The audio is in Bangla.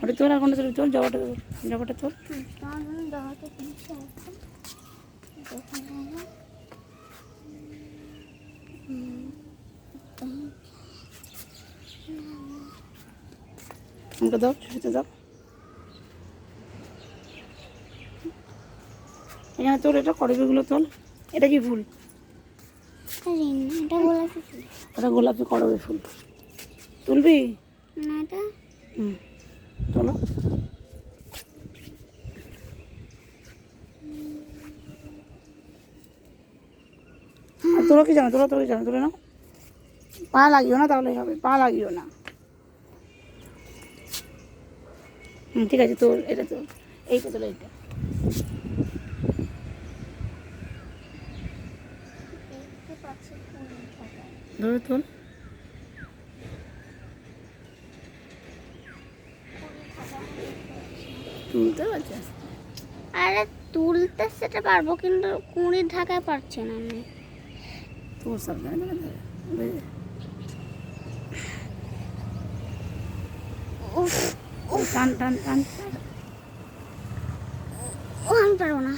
ওটা তোর আর কোনটা তোর জবাটা তোর আমাকে দাও, ছুটিতে দাও। এখানে তোর এটা করবিগুলো তোল। এটা কি ফুল? এটা গোলাপি ফুল। এটা গোলাপি করবি ফুল। তুলবি? না এটা চলো। আর তোরা কি জানো? তোরা কি জানো? তুলে নাও। পা লাগিও না, তাহলেই হবে। পা লাগিও না। ঠিক আছে, তোর এটা তোর, এইটা তোর, এইটা ধরে তোল। তুলতে পারছিস? আরে তুলতে সেটা পারবো, কিন্তু কুঁড়ির ঢাকায় পারছি না আমি। তোর সব টান টান টান। ও আমি পারবো না।